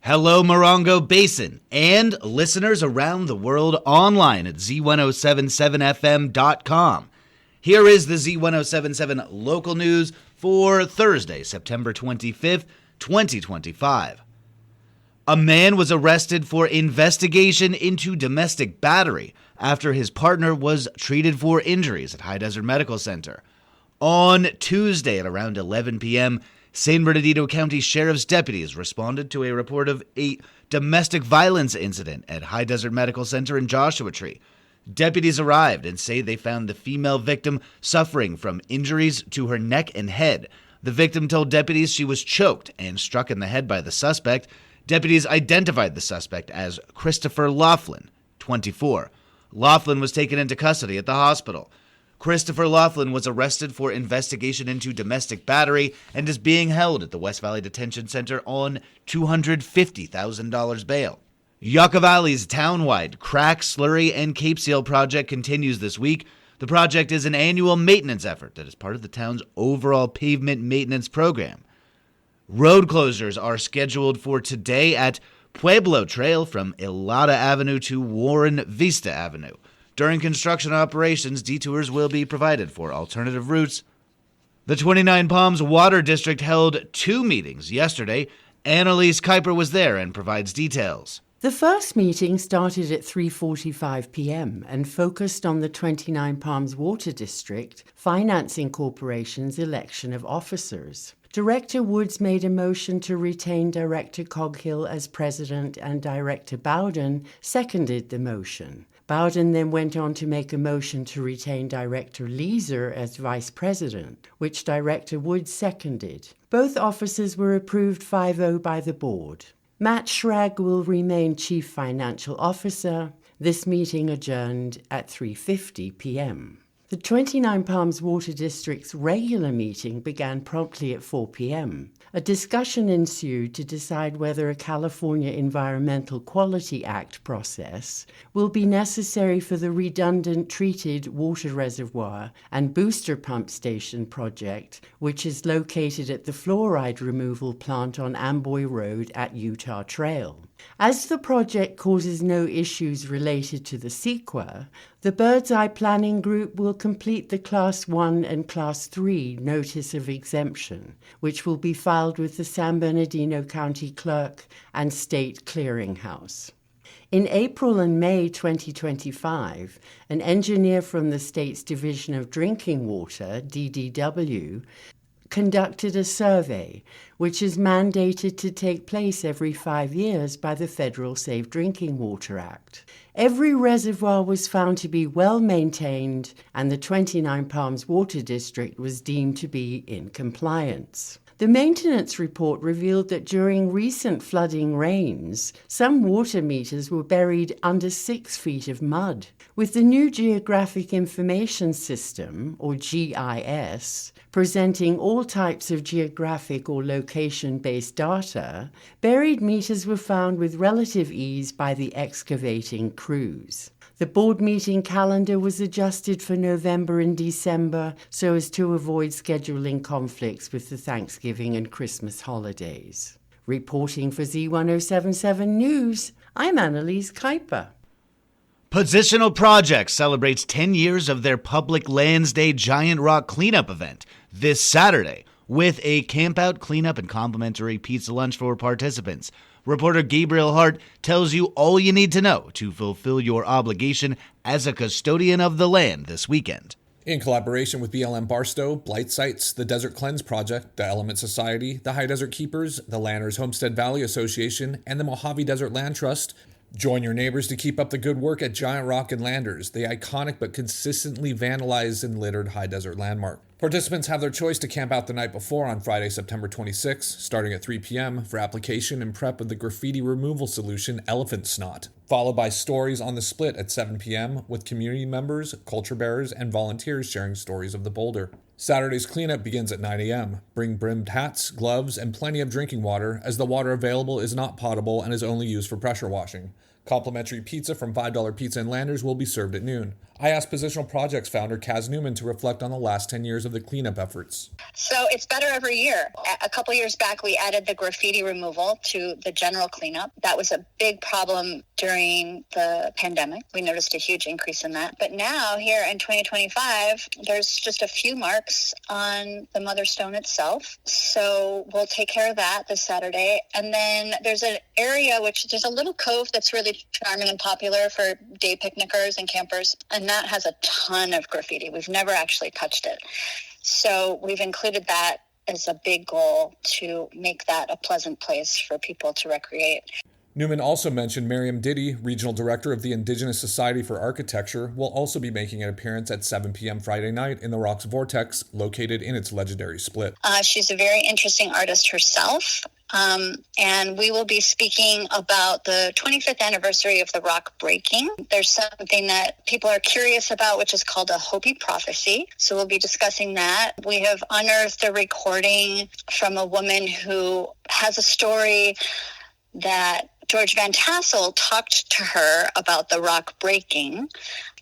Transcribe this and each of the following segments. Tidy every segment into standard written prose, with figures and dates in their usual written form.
Hello, Morongo Basin, and listeners around the world online at Z107.7 FM.com. Here is the Z107.7 Local News for Thursday, September 25th, 2025. A man was arrested for investigation into domestic battery after his partner was treated for injuries at High Desert Medical Center. On Tuesday at around 11 p.m., San Bernardino County Sheriff's deputies responded to a report of a domestic violence incident at High Desert Medical Center in Joshua Tree. Deputies arrived and say they found the female victim suffering from injuries to her neck and head. The victim told deputies she was choked and struck in the head by the suspect. Deputies identified the suspect as Christopher Laughlin, 24. Laughlin was taken into custody at the hospital. Christopher Laughlin was arrested for investigation into domestic battery and is being held at the West Valley Detention Center on $250,000 bail. Yucca Valley's town-wide crack, slurry, and Cape Seal project continues this week. The project is an annual maintenance effort that is part of the town's overall pavement maintenance program. Road closures are scheduled for today at Pueblo Trail from Ilada Avenue to Warren Vista Avenue. During construction operations, detours will be provided for alternative routes. The 29 Palms Water District held two meetings yesterday. Annalise Kuiper was there and provides details. The first meeting started at 3:45 p.m. and focused on the 29 Palms Water District Financing Corporation's election of officers. Director Woods made a motion to retain Director Coghill as president, and Director Bowden seconded the motion. Bowden then went on to make a motion to retain Director Leeser as vice president, which Director Woods seconded. Both officers were approved 5-0 by the board. Matt Schrag will remain chief financial officer. This meeting adjourned at 3:50 p.m. The 29 Palms Water District's regular meeting began promptly at 4 p.m. A discussion ensued to decide whether a California Environmental Quality Act process will be necessary for the redundant treated water reservoir and booster pump station project, which is located at the fluoride removal plant on Amboy Road at Utah Trail. As the project causes no issues related to the CEQA, the Bird's Eye Planning Group will complete the Class 1 and Class 3 Notice of Exemption, which will be filed with the San Bernardino County Clerk and State Clearinghouse. In April and May 2025, an engineer from the state's Division of Drinking Water, DDW, conducted a survey, which is mandated to take place every 5 years by the Federal Safe Drinking Water Act. Every reservoir was found to be well maintained, and the 29 Palms Water District was deemed to be in compliance. The maintenance report revealed that during recent flooding rains, some water meters were buried under 6 feet of mud. With the new Geographic Information System, or GIS, presenting all types of geographic or location-based data, buried meters were found with relative ease by the excavating crews. The board meeting calendar was adjusted for November and December so as to avoid scheduling conflicts with the Thanksgiving and Christmas holidays. Reporting for Z107.7 News, I'm Annalise Kuiper. Positional Projects celebrates 10 years of their Public Lands Day Giant Rock Cleanup event this Saturday with a campout, cleanup, and complimentary pizza lunch for participants. Reporter Gabriel Hart tells you all you need to know to fulfill your obligation as a custodian of the land this weekend. In collaboration with BLM Barstow, Blight Sites, the Desert Cleanse Project, the Element Society, the High Desert Keepers, the Lanners Homestead Valley Association, and the Mojave Desert Land Trust, join your neighbors to keep up the good work at Giant Rock and Landers, the iconic but consistently vandalized and littered high desert landmark. Participants have their choice to camp out the night before on Friday, September 26, starting at 3 p.m. for application and prep of the graffiti removal solution Elephant Snot, followed by stories on the split at 7 p.m. with community members, culture bearers, and volunteers sharing stories of the boulder. Saturday's cleanup begins at 9 a.m. Bring brimmed hats, gloves, and plenty of drinking water, as the water available is not potable and is only used for pressure washing. Complimentary pizza from $5 Pizza and Landers will be served at noon. I asked Positional Projects founder Kaz Newman to reflect on the last 10 years of the cleanup efforts. So it's better every year. A couple years back, we added the graffiti removal to the general cleanup. That was a big problem during the pandemic. We noticed a huge increase in that. But now, here in 2025, there's just a few marks on the Mother Stone itself. So we'll take care of that this Saturday. And then there's an area, there's a little cove that's really charming and popular for day picnickers and campers. And that has a ton of graffiti. We've never actually touched it. So we've included that as a big goal to make that a pleasant place for people to recreate. Newman also mentioned Miriam Diddy, Regional Director of the Indigenous Society for Architecture, will also be making an appearance at 7 p.m. Friday night in the Rocks Vortex, located in its legendary split. She's a very interesting artist herself. And we will be speaking about the 25th anniversary of the rock breaking. There's something that people are curious about, which is called a Hopi prophecy. So we'll be discussing that. We have unearthed a recording from a woman who has a story that George Van Tassel talked to her about the rock breaking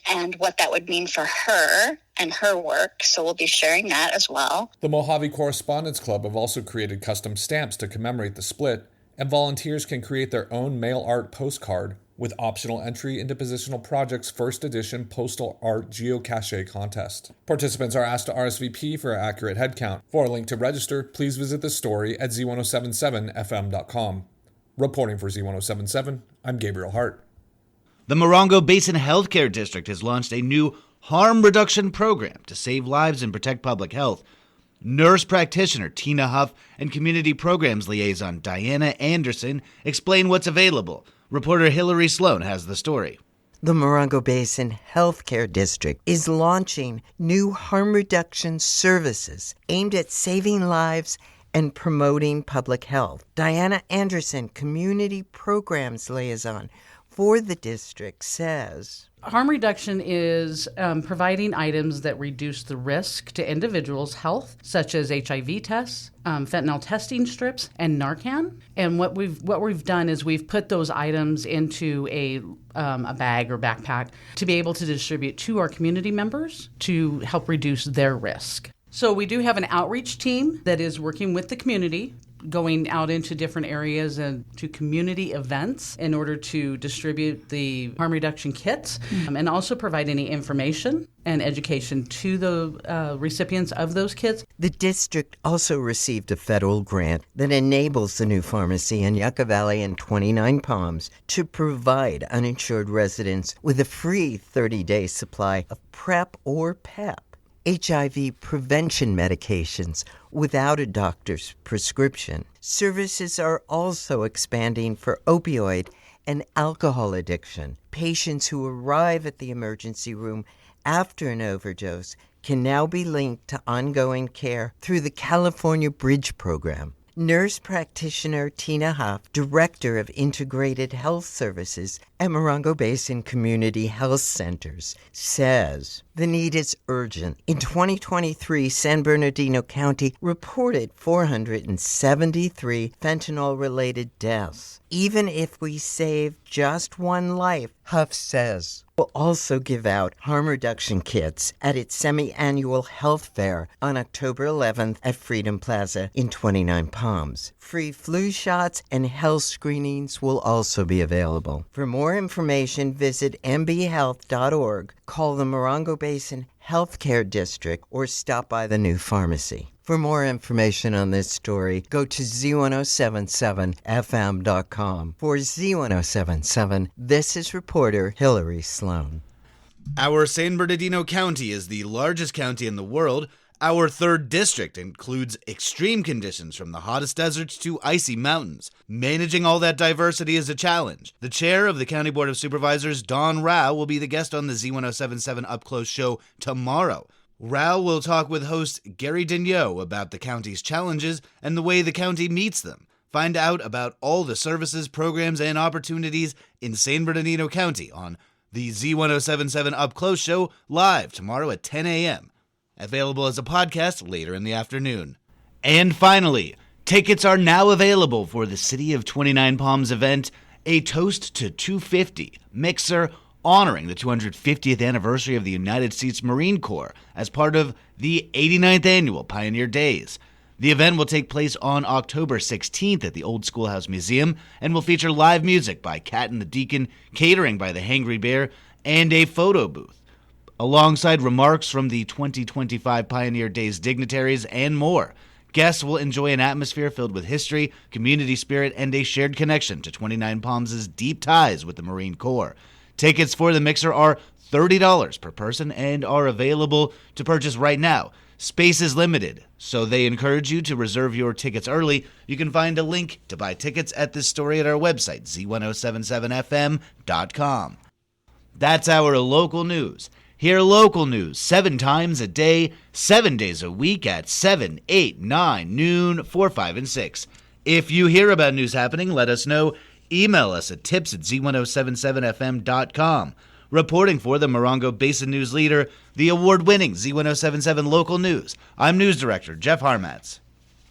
and what that would mean for her and her work. So we'll be sharing that as well. The Mojave Correspondence Club have also created custom stamps to commemorate the split, and volunteers can create their own mail art postcard with optional entry into Positional Project's first edition postal art geocache contest. Participants are asked to RSVP for an accurate headcount. For a link to register, please visit the story at Z107.7fm.com. Reporting for Z107.7, I'm Gabriel Hart. The Morongo Basin Healthcare District has launched a new harm reduction program to save lives and protect public health. Nurse practitioner Tina Huff and community programs liaison Diana Anderson explain what's available. Reporter Hillary Sloan has the story. The Morongo Basin Healthcare District is launching new harm reduction services aimed at saving lives and promoting public health. Diana Anderson, community programs liaison for the district, says harm reduction is providing items that reduce the risk to individuals' health, such as HIV tests, fentanyl testing strips, and Narcan. And what we've done is we've put those items into a bag or backpack to be able to distribute to our community members to help reduce their risk. So we do have an outreach team that is working with the community, going out into different areas and to community events in order to distribute the harm reduction kits and also provide any information and education to the recipients of those kits. The district also received a federal grant that enables the new pharmacy in Yucca Valley and 29 Palms to provide uninsured residents with a free 30-day supply of PrEP or PEP, HIV prevention medications without a doctor's prescription. Services are also expanding for opioid and alcohol addiction. Patients who arrive at the emergency room after an overdose can now be linked to ongoing care through the California Bridge program. Nurse practitioner Tina Huff, Director of Integrated Health Services at Morongo Basin Community Health Centers, says the need is urgent. In 2023, San Bernardino County reported 473 fentanyl-related deaths. Even if we save just one life, Huff says, will also give out harm reduction kits at its semi-annual health fair on October 11th at Freedom Plaza in 29 Palms. Free flu shots and health screenings will also be available. For more information, visit mbhealth.org, call the Morongo Basin Healthcare District, or stop by the new pharmacy. For more information on this story, go to Z107.7fm.com. For Z107.7, this is reporter Hillary Sloan. Our San Bernardino County is the largest county in the world. Our third district includes extreme conditions from the hottest deserts to icy mountains. Managing all that diversity is a challenge. The chair of the County Board of Supervisors, Dawn Rao, will be the guest on the Z107.7 Up Close show tomorrow. Rao will talk with host Gary Daigneault about the county's challenges and the way the county meets them. Find out about all the services, programs, and opportunities in San Bernardino County on the Z107.7 Up Close show live tomorrow at 10 a.m. Available as a podcast later in the afternoon. And finally, tickets are now available for the City of 29 Palms event a Toast to 250 mixer honoring the 250th anniversary of the United States Marine Corps as part of the 89th Annual Pioneer Days. The event will take place on October 16th at the Old Schoolhouse Museum and will feature live music by Cat and the Deacon, catering by the Hangry Bear, and a photo booth, alongside remarks from the 2025 Pioneer Days dignitaries and more. Guests will enjoy an atmosphere filled with history, community spirit, and a shared connection to 29 Palms' deep ties with the Marine Corps. Tickets for the mixer are $30 per person and are available to purchase right now. Space is limited, so they encourage you to reserve your tickets early. You can find a link to buy tickets at this story at our website, Z107.7 FM.com. That's our local news. Hear local news 7 times a day, 7 days a week at 7, 8, 9, noon, 4, 5, and 6. If you hear about news happening, let us know. Email us at tips@Z107.7 FM.com. Reporting for the Morongo Basin News Leader, the award-winning Z107.7 Local News, I'm News Director Jeff Harmatz.